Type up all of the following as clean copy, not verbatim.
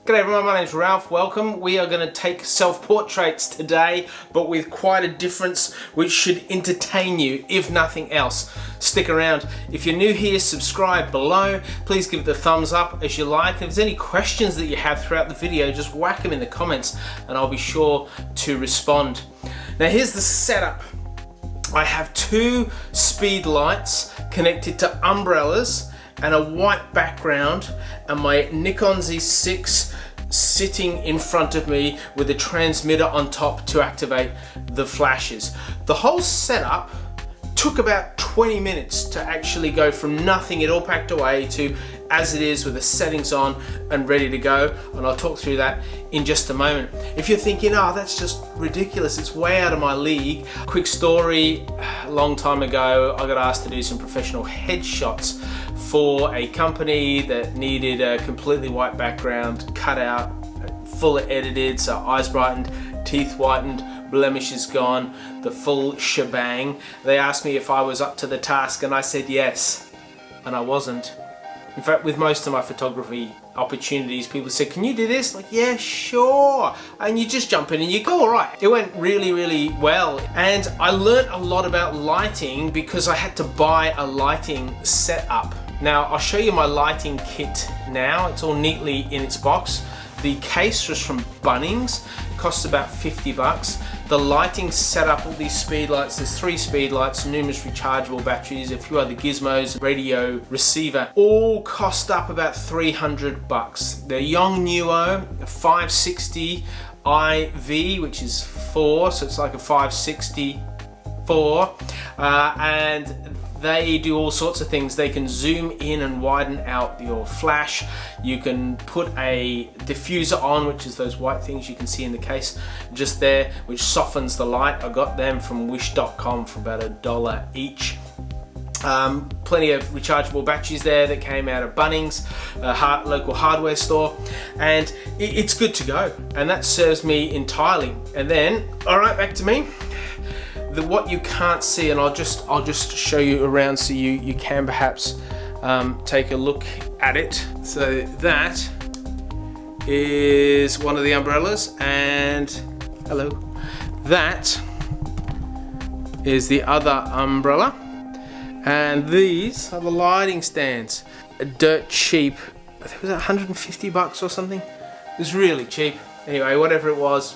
G'day everyone, my name's Ralph, welcome. We are going to take self-portraits today, but with quite a difference which should entertain you, if nothing else. Stick around. If you're new here, subscribe below. Please give it the thumbs up as you like. If there's any questions that you have throughout the video, just whack them in the comments and I'll be sure to respond. Now here's the setup. I have two speed lights connected to umbrellas and a white background, and my Nikon Z6 sitting in front of me with a transmitter on top to activate the flashes. The whole setup took about 20 minutes to actually go from nothing, it all packed away, to as it is with the settings on and ready to go, and I'll talk through that in just a moment. If you're thinking, oh, that's just ridiculous, it's way out of my league. Quick story, a long time ago I got asked to do some professional headshots for a company that needed a completely white background, cut out, full edited, so eyes brightened, teeth whitened, blemishes gone, the full shebang. They asked me if I was up to the task and I said yes, and I wasn't. In fact, with most of my photography opportunities, people said, can you do this? Like, yeah, sure. And you just jump in and you go, all right. It went really, really well. And I learned a lot about lighting because I had to buy a lighting setup. Now, I'll show you my lighting kit now. It's all neatly in its box. The case was from Bunnings, costs about 50 bucks. The lighting setup, all these speed lights, there's 3 speed lights, numerous rechargeable batteries, a few other gizmos, radio receiver, all cost up about 300 bucks. The Yongnuo 560 IV, which is 4, so it's like a 564, and they do all sorts of things. They can zoom in and widen out your flash. You can put a diffuser on, which is those white things you can see in the case just there, which softens the light. I got them from wish.com for about $1 each. Plenty of rechargeable batteries there that came out of Bunnings, a local hardware store, and it's good to go. And that serves me entirely. And then, all right, back to me. What you can't see, and I'll just show you around so you can perhaps take a look at it. So that is one of the umbrellas, and hello, that is the other umbrella, and these are the lighting stands. Dirt cheap. I think it was 150 bucks or something. It was really cheap. Anyway, whatever it was.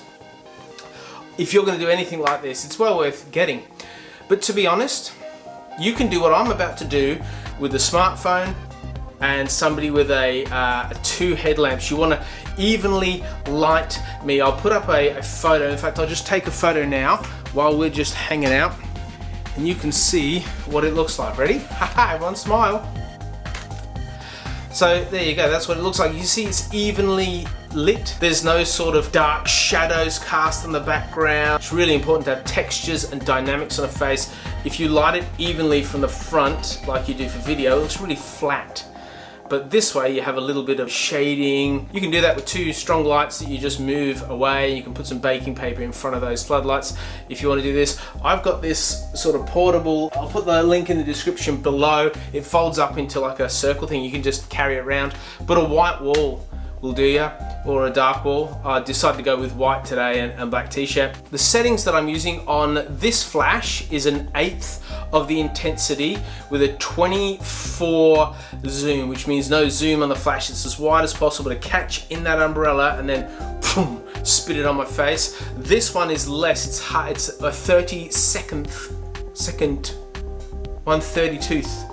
If you're going to do anything like this, it's well worth getting. But to be honest, you can do what I'm about to do with a smartphone and somebody with a 2 headlamps. You want to evenly light me. I'll put up a photo. In fact, I'll just take a photo now while we're just hanging out, and you can see what it looks like. Ready? Haha, everyone smile. So there you go, that's what it looks like. You see it's evenly lit. There's no sort of dark shadows cast in the background. It's really important to have textures and dynamics on a face. If you light it evenly from the front, like you do for video, it looks really flat. But this way you have a little bit of shading. You can do that with 2 strong lights that you just move away. You can put some baking paper in front of those floodlights if you want to do this. I've got this sort of portable, I'll put the link in the description below. It folds up into like a circle thing. You can just carry it around. But a white wall will do ya, or a dark wall. I decided to go with white today and black t-shirt. The settings that I'm using on this flash is an 1/8 of the intensity with a 24 zoom, which means no zoom on the flash. It's as wide as possible to catch in that umbrella and then boom, spit it on my face. This one is less, it's a 1/32. 1/32th.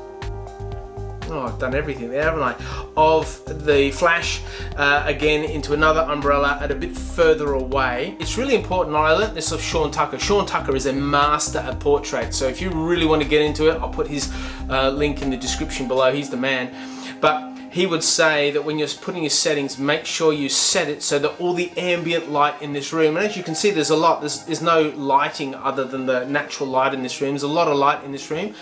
Oh, I've done everything there, haven't I? Of the flash, again into another umbrella at a bit further away. It's really important, and I learnt this of Sean Tucker. Sean Tucker is a master at portraits, so if you really want to get into it, I'll put his link in the description below. He's the man. But he would say that when you're putting your settings, make sure you set it so that all the ambient light in this room, and as you can see, there's a lot, there's no lighting other than the natural light in this room. There's a lot of light in this room.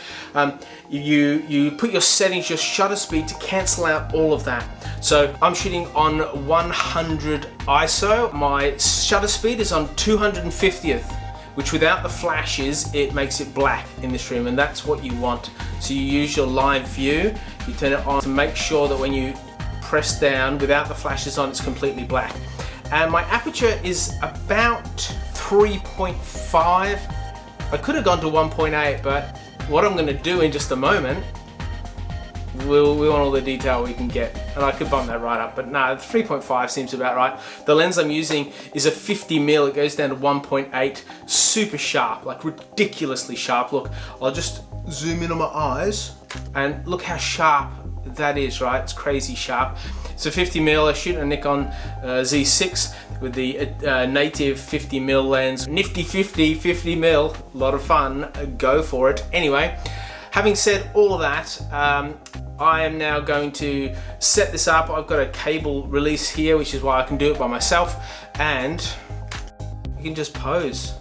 You put your settings, your shutter speed, to cancel out all of that. So I'm shooting on 100 ISO. My shutter speed is on 250th. Which without the flashes, it makes it black in this room, and that's what you want. So you use your live view, you turn it on to make sure that when you pressed down without the flashes on, it's completely black. And my aperture is about 3.5. I could have gone to 1.8, but what I'm going to do in just a moment, we want all the detail we can get, and I could bump that right up, but no, 3.5 seems about right. The lens I'm using is a 50mm, it goes down to 1.8, super sharp, like ridiculously sharp. Look, I'll just zoom in on my eyes, and look how sharp that is, right? It's crazy sharp. It's a 50mm, I shoot a Nikon Z6 with the native 50mm lens. Nifty 50mm, a lot of fun, go for it. Anyway, having said all of that, I am now going to set this up. I've got a cable release here, which is why I can do it by myself, and you can just pose.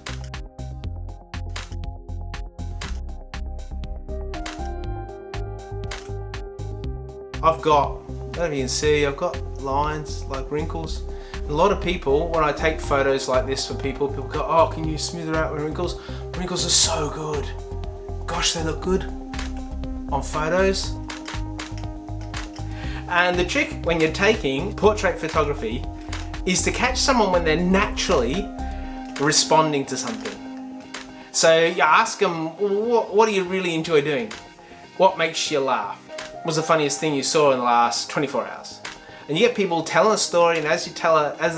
I've got, I don't know if you can see, I've got lines, like wrinkles. A lot of people, when I take photos like this for people go, oh, can you smooth it out with wrinkles? Wrinkles are so good. Gosh, they look good on photos. And the trick when you're taking portrait photography is to catch someone when they're naturally responding to something. So you ask them, what do you really enjoy doing? What makes you laugh? What was the funniest thing you saw in the last 24 hours? And you get people telling a story, and as they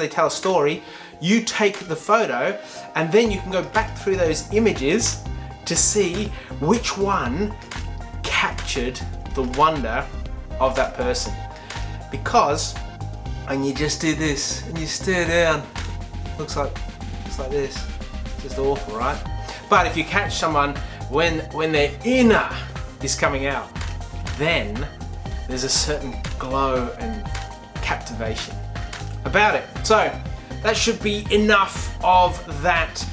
tell a story, you take the photo, and then you can go back through those images to see which one captured the wonder of that person. Because when you just do this and you stare down, looks like this, just awful, right? But if you catch someone when their inner is coming out, then there's a certain glow and captivation about it. So that should be enough of that.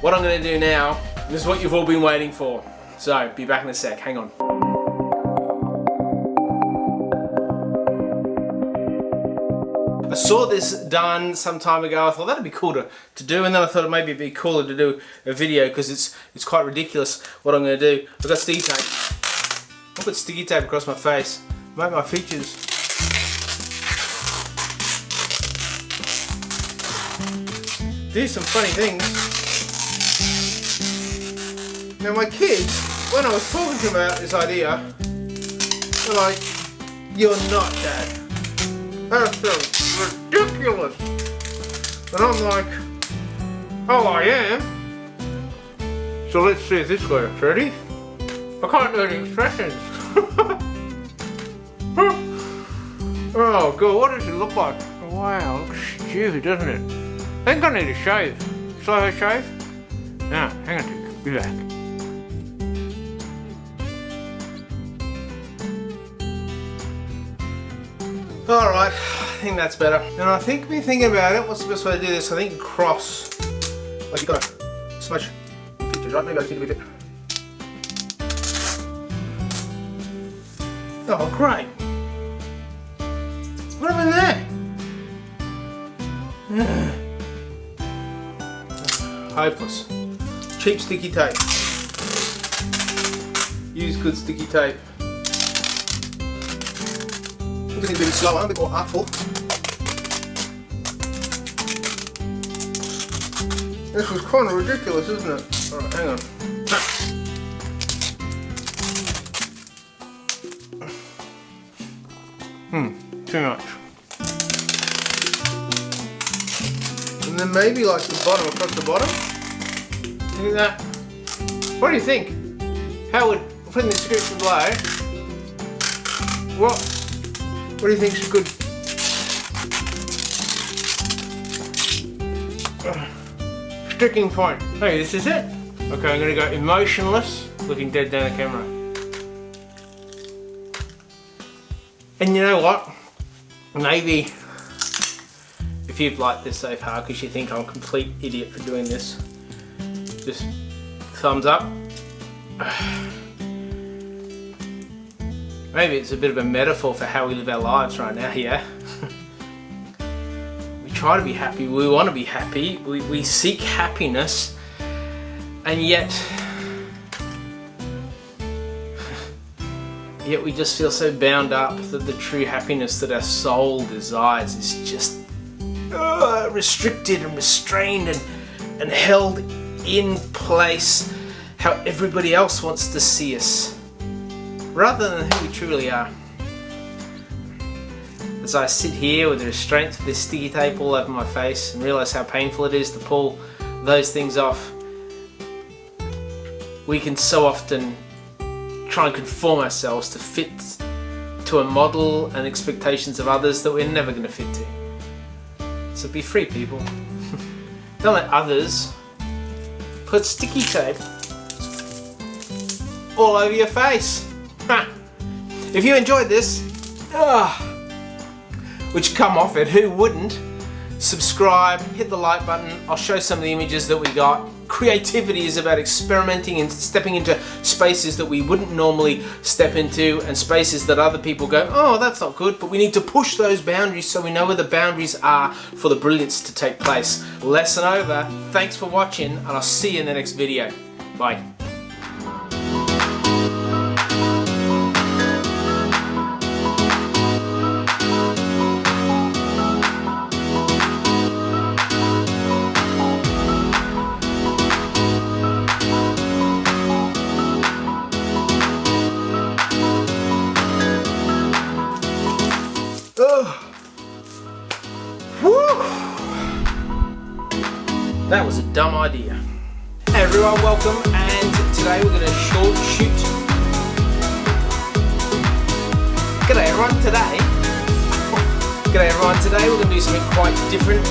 What I'm going to do now is what you've all been waiting for. So be back in a sec, hang on. I saw this done some time ago. I thought that'd be cool to do, and then I thought maybe it'd be cooler to do a video because it's quite ridiculous what I'm going to do. I've got sticky tape. I'll put sticky tape across my face, make my features. Do some funny things. Now my kids, when I was talking to them about this idea, they're like, "You're not, Dad. That's so ridiculous." And I'm like, "Oh, I am. So let's see if this works. Ready? I can't do any expressions." Oh God, what does it look like? Wow, it looks stupid, doesn't it? I think I need a shave. Shall I have a shave? No, hang on, be back. Alright, I think that's better. And I think me thinking about it, what's the best way to do this? I think cross. Like you gotta smudge features, right? Maybe I just need a bit. Oh, great. What happened there? Hopeless. Cheap sticky tape. Use good sticky tape. I'm getting a bit slower, a bit more artful. This was kind of ridiculous, isn't it? Alright, hang on. Too much. And then maybe like the bottom, across the bottom. Look at that. What do you think? How would, put in the description below, what do you think's a good sticking point? Hey, this is it. Okay, I'm gonna go emotionless, looking dead down the camera. And you know what? Maybe if you've liked this so far because you think I'm a complete idiot for doing this, just thumbs up. Maybe it's a bit of a metaphor for how we live our lives right now, yeah? We try to be happy, we want to be happy, we seek happiness, and yet Yet we just feel so bound up that the true happiness that our soul desires is just restricted and restrained and held in place how everybody else wants to see us, rather than who we truly are. As I sit here with the restraints of this sticky tape all over my face and realise how painful it is to pull those things off, we can so often try and conform ourselves to fit to a model and expectations of others that we're never going to fit to. So be free, people. Don't let others put sticky tape all over your face. If you enjoyed this, which come off it, who wouldn't? Subscribe, hit the like button. I'll show some of the images that we got. Creativity is about experimenting and stepping into spaces that we wouldn't normally step into, and spaces that other people go, oh, that's not good, but we need to push those boundaries so we know where the boundaries are for the brilliance to take place. Lesson over. Thanks for watching, and I'll see you in the next video. Bye. That was a dumb idea. Hey everyone, welcome, and today we're going to short shoot. G'day everyone, today we're going to do something quite different.